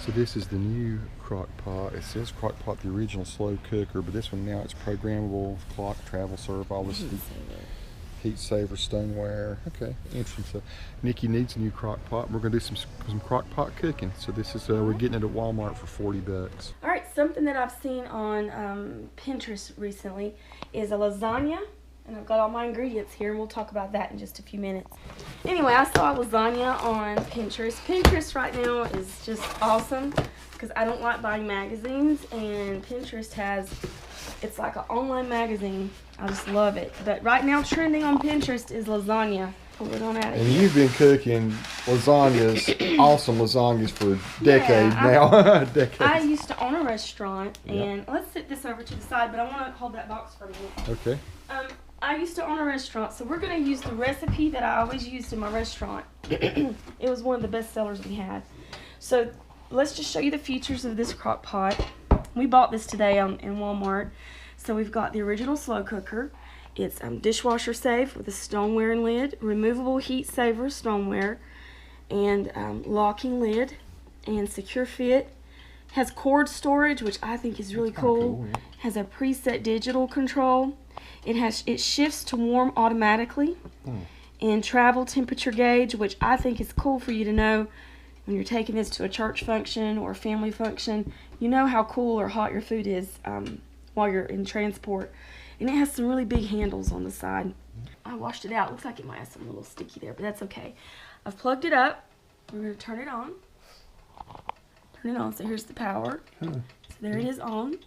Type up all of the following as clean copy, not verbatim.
So this is the new crock pot. It says crock pot, the original slow cooker, but this one now it's programmable, clock, travel serve, all this heat saver, stoneware. Okay, interesting. So Nikki needs a new crock pot. We're gonna do some crock pot cooking. So this is we're getting it at Walmart for $40. All right, something that I've seen on Pinterest recently is a lasagna. And I've got all my ingredients here, and we'll talk about that in just a few minutes. Anyway, I saw lasagna on Pinterest. Pinterest right now is just awesome because I don't like buying magazines, and Pinterest it's like an online magazine. I just love it. But right now, trending on Pinterest is lasagna. We're going at it. And you've been cooking lasagnas, awesome lasagnas for decades now. Decades. I used to own a restaurant, and let's sit this over to the side, but I want to hold that box for a minute. Okay. I used to own a restaurant, so we're going to use the recipe that I always used in my restaurant. It was one of the best sellers we had. So let's just show you the features of this crock pot. We bought this today in Walmart. So we've got the original slow cooker. It's dishwasher safe with a stoneware lid, removable heat saver stoneware, and locking lid, and secure fit. Has cord storage, which I think is really cool. Yeah. Has a preset digital control. It shifts to warm automatically, and travel temperature gauge, which I think is cool for you to know when you're taking this to a church function or a family function. You know how cool or hot your food is while you're in transport. And it has some really big handles on the side. I washed it out. Looks like it might have some little sticky there, but that's okay. I've plugged it up. We're going to turn it on. Turn it on. So here's the power. So there it is on.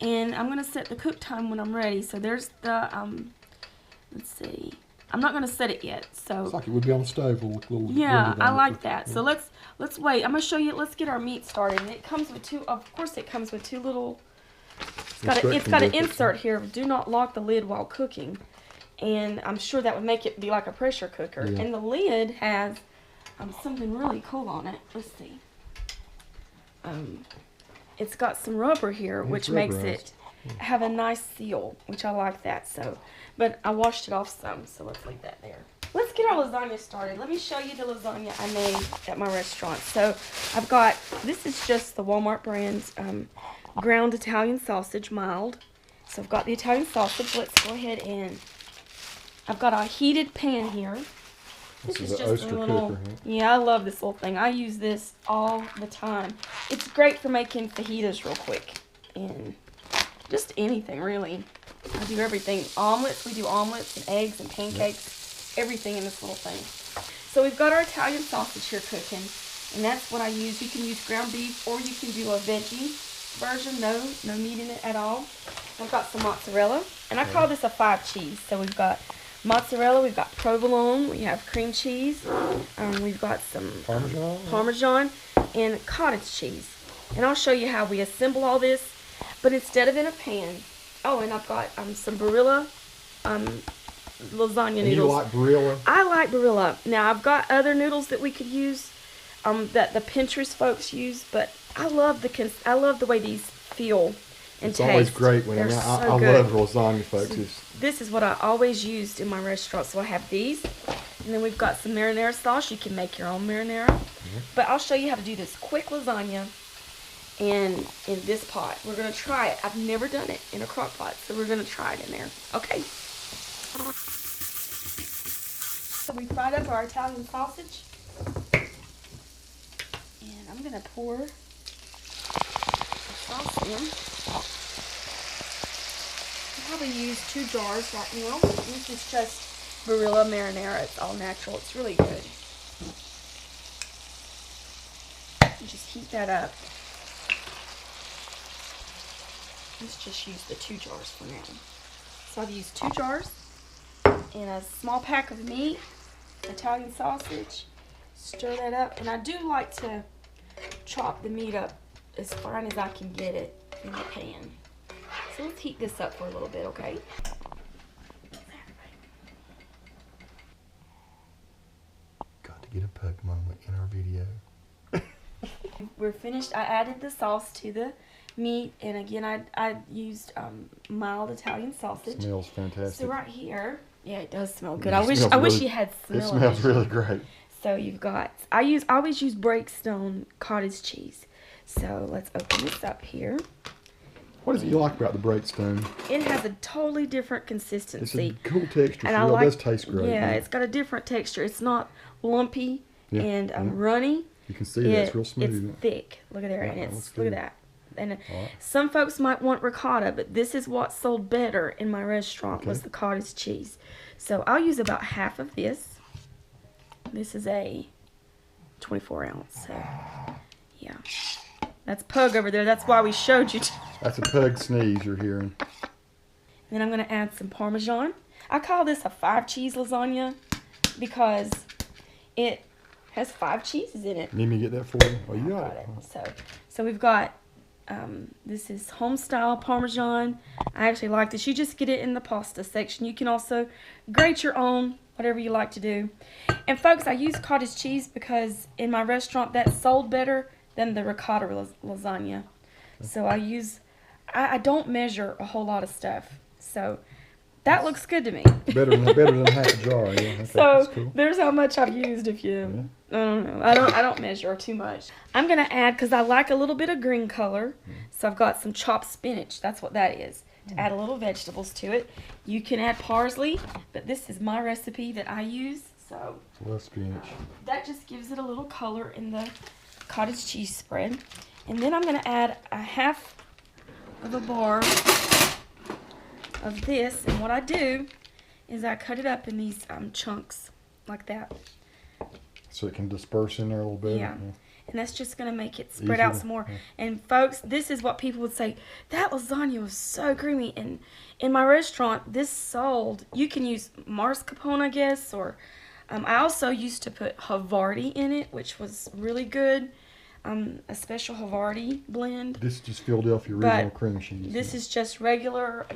And I'm going to set the cook time when I'm ready. So there's the, let's see. I'm not going to set it yet. So it's like it would be on the stove. Yeah, I like that. So let's wait. I'm going to show you. Let's get our meat started. And it comes with of course it comes with two little, it's got an insert here. Do not lock the lid while cooking. And I'm sure that would make it be like a pressure cooker. Yeah. And the lid has something really cool on it. Let's see. It's got some rubber here, which makes it have a nice seal, which I like that. So, but I washed it off some, so let's leave that there. Let's get our lasagna started. Let me show you the lasagna I made at my restaurant. So I've got, this is just the Walmart brand's ground Italian sausage, mild. So I've got the Italian sausage. Let's go ahead and, I've got a heated pan here. This is just a little cooker, huh? Yeah, I love this little thing. I use this all the time. It's great for making fajitas real quick. And just anything, really. I do everything. Omelets, we do omelets and eggs and pancakes. Everything in this little thing. So we've got our Italian sausage here cooking. And that's what I use. You can use ground beef or you can do a veggie version. No meat in it at all. I've got some mozzarella. And I call this a 5 cheese. So we've got mozzarella, we've got provolone, we have cream cheese, we've got some Parmesan, and cottage cheese. And I'll show you how we assemble all this, but instead of in a pan. Oh, and I've got some Barilla lasagna noodles. You like Barilla? I like Barilla. Now, I've got other noodles that we could use, that the Pinterest folks use, but I love the way these feel and it's taste. Always great when I love lasagna, folks. So this is what I always used in my restaurant. So I have these, and then we've got some marinara sauce. You can make your own marinara, but I'll show you how to do this quick lasagna in this pot. We're gonna try it. I've never done it in a crock pot, so we're gonna try it in there. Okay. So we fried up our Italian sausage, and I'm gonna pour the sauce in. Probably use 2 jars right now. This is just Barilla marinara. It's all natural. It's really good. You just heat that up. Let's just use the 2 jars for now. So I've used 2 jars and a small pack of meat, Italian sausage. Stir that up, and I do like to chop the meat up as fine as I can get it in the pan. So let's heat this up for a little bit, okay? Got to get a pug moment in our video. We're finished. I added the sauce to the meat, and again, I used mild Italian sausage. Smells fantastic. So right here, yeah, it does smell good. I wish you had smell. It smells really great. So you've got, I always use Breakstone cottage cheese. So let's open this up here. What is it you like about the Breakstone? It has a totally different consistency. It's a cool texture. And it does taste great. Yeah, it's got a different texture. It's not lumpy and runny. You can see that it's real smooth. It's thick. Look at there, and look at that. And right. Some folks might want ricotta, but this is what sold better in my restaurant was the cottage cheese. So I'll use about half of this. This is a 24 ounce. So yeah, that's Pug over there. That's why we showed you. That's a Pug sneeze you're hearing. Then I'm going to add some Parmesan. I call this a 5-cheese lasagna because it has 5 cheeses in it. Need me to get that for you? Oh, you got it. So we've got, this is home style Parmesan. I actually like this. You just get it in the pasta section. You can also grate your own, whatever you like to do. And folks, I use cottage cheese because in my restaurant that sold better than the ricotta lasagna. So I don't measure a whole lot of stuff. So that looks good to me. better than half a jar. Yeah, okay, so cool. There's how much I've used. If you, I don't know, I don't measure too much. I'm gonna add, because I like a little bit of green color. So I've got some chopped spinach. That's what that is. To add a little vegetables to it. You can add parsley, but this is my recipe that I use. So love spinach. That just gives it a little color in the cottage cheese spread. And then I'm gonna add a half of a bar of this, and what I do is I cut it up in these chunks like that. So it can disperse in there a little bit. Yeah. And that's just going to make it spread out some more. Yeah. And folks, this is what people would say, that lasagna was so creamy. And in my restaurant, this sold, you can use mascarpone, I guess, or I also used to put Havarti in it, which was really good. A special Havarti blend. This is just Philadelphia original cream cheese. This is just regular,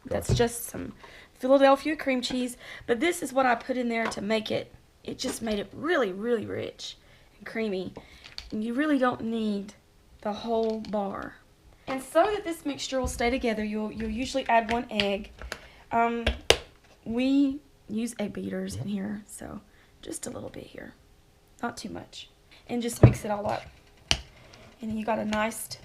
that's just some Philadelphia cream cheese. But this is what I put in there to make it, it just made it really, really rich and creamy. And you really don't need the whole bar. And so that this mixture will stay together, you'll usually add 1 egg. We use egg beaters in here, so just a little bit here, not too much. And just mix it all up. And then you got a nice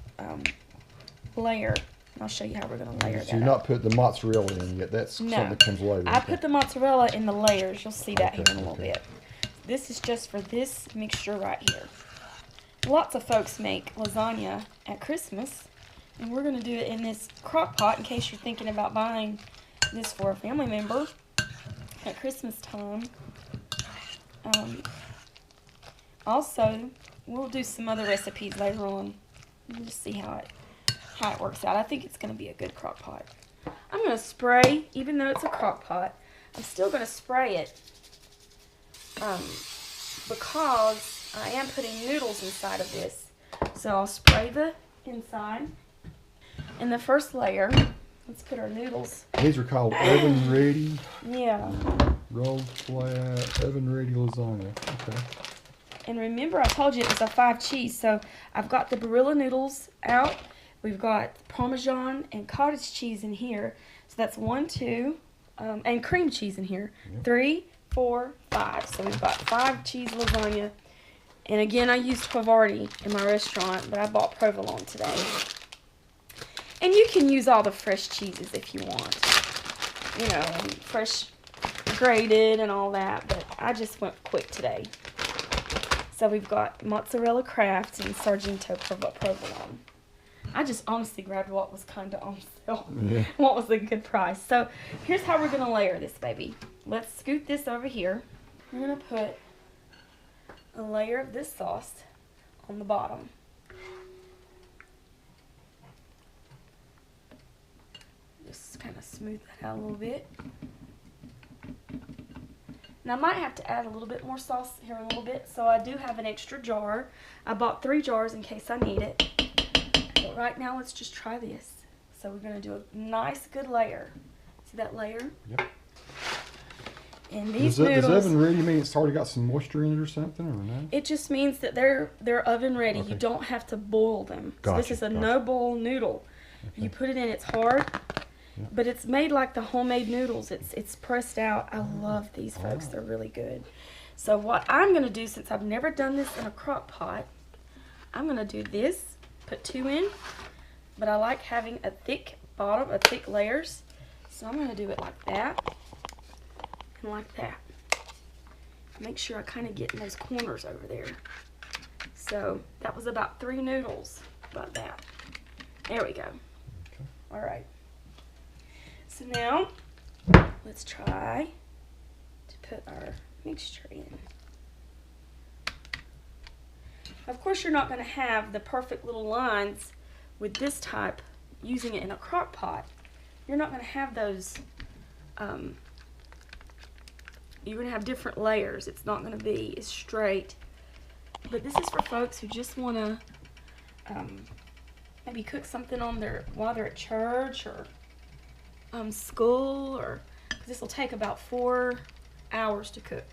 layer. I'll show you how we're going to layer that. So you're not put the mozzarella in yet. That's something that comes later. I put the mozzarella in the layers. You'll see that here in a little bit. This is just for this mixture right here. Lots of folks make lasagna at Christmas, and we're going to do it in this crock pot in case you're thinking about buying this for a family member at Christmas time. Also, we'll do some other recipes later on. We'll just see how it works out. I think it's going to be a good crock pot. I'm going to spray, even though it's a crock pot, I'm still going to spray it because I am putting noodles inside of this. So I'll spray the inside. In the first layer, let's put our noodles. These are called oven ready. Yeah. Rolled flat, oven ready lasagna. Okay. And remember, I told you it was a 5-cheese, so I've got the Barilla noodles out. We've got Parmesan and cottage cheese in here. So that's 1, 2, and cream cheese in here. 3, 4, 5. So we've got 5-cheese lasagna. And again, I used Havarti in my restaurant, but I bought provolone today. And you can use all the fresh cheeses if you want. You know, fresh grated and all that, but I just went quick today. So we've got mozzarella Kraft and Sargento provolone. I just honestly grabbed what was kind of on sale. Yeah. What was a good price. So here's how we're going to layer this baby. Let's scoot this over here. We're going to put a layer of this sauce on the bottom. Just kind of smooth that out a little bit. Now I might have to add a little bit more sauce here in a little bit, so I do have an extra jar. I bought 3 jars in case I need it. But right now, let's just try this. So we're going to do a nice, good layer. See that layer? Yep. And these noodles. Does oven ready mean it's already got some moisture in it or something, or no? It just means that they're oven ready. Okay. You don't have to boil them. Gotcha, so this is a no-boil noodle. Okay. You put it in, it's hard. Yep. But it's made like the homemade noodles. It's pressed out. I love these, folks. They're really good. So what I'm going to do, since I've never done this in a crock pot, I'm going to do this, put 2 in, but I like having a thick bottom, a thick layers. So I'm going to do it like that and like that. Make sure I kind of get in those corners over there. So that was about 3 noodles, about that. There we go. Okay. All right. So now let's try to put our mixture in. Of course, you're not going to have the perfect little lines with this type, using it in a crock pot. You're not going to have those, you're going to have different layers. It's not going to be as straight. But this is for folks who just want to maybe cook something on while they're at church or school, or this will take about 4 hours to cook.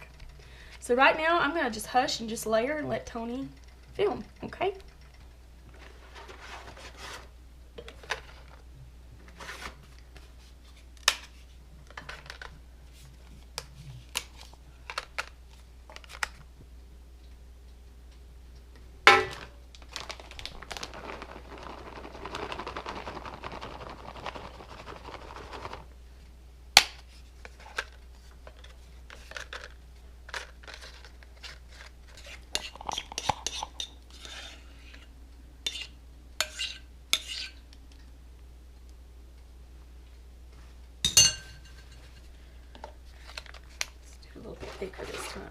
So right now I'm going to just hush and just layer and let Tony film, okay? A little bit thicker this time.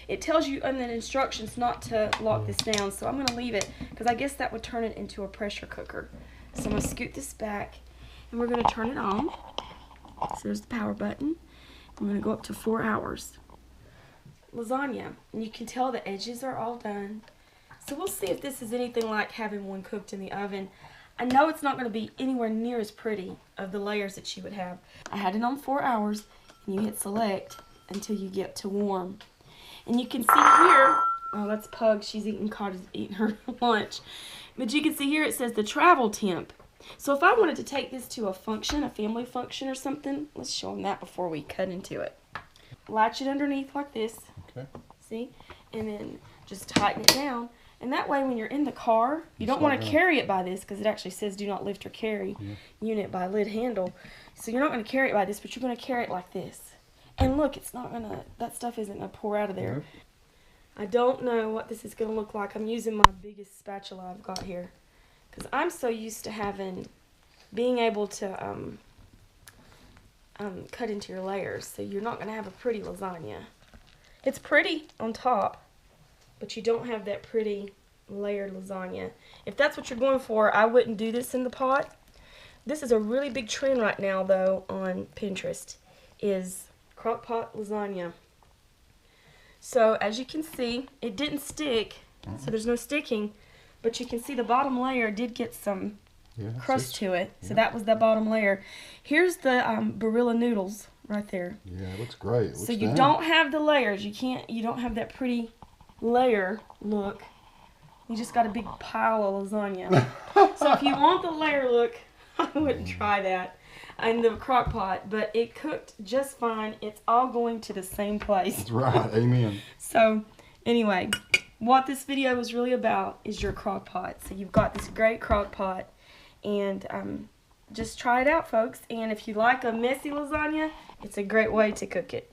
It tells you in the instructions not to lock this down, so I'm going to leave it because I guess that would turn it into a pressure cooker. So I'm going to scoot this back and we're going to turn it on. So there's the power button. I'm going to go up to 4 hours. Lasagna, and you can tell the edges are all done. So we'll see if this is anything like having one cooked in the oven. I know it's not going to be anywhere near as pretty of the layers that you would have. I had it on 4 hours, and you hit select until you get to warm. And you can see here, oh, that's Pug. She's eating her lunch. But you can see here it says the travel temp. So if I wanted to take this to a function, a family function or something, let's show them that before we cut into it. Latch it underneath like this. Okay. See? And then just tighten it down. And that way when you're in the car, you don't want to carry it by this because it actually says do not lift or carry unit by lid handle. So you're not going to carry it by this, but you're going to carry it like this. And look, it's not going to, that stuff isn't going to pour out of there. I don't know what this is going to look like. I'm using my biggest spatula I've got here. Because I'm so used to being able to cut into your layers. So you're not going to have a pretty lasagna. It's pretty on top, but you don't have that pretty layered lasagna. If that's what you're going for, I wouldn't do this in the pot. This is a really big trend right now, though, on Pinterest, is crock pot lasagna. So as you can see, it didn't stick, so there's no sticking. But you can see the bottom layer did get some crust to it. So that was the bottom layer. Here's the Barilla noodles right there. Yeah, it looks great. It looks you don't have the layers. You don't have that pretty layer look. You just got a big pile of lasagna. So if you want the layer look, I wouldn't try that in the crock pot. But it cooked just fine. It's all going to the same place. That's right. Amen. So anyway, what this video is really about is your crock pot. So you've got this great crock pot, and just try it out, folks. And if you like a messy lasagna, it's a great way to cook it.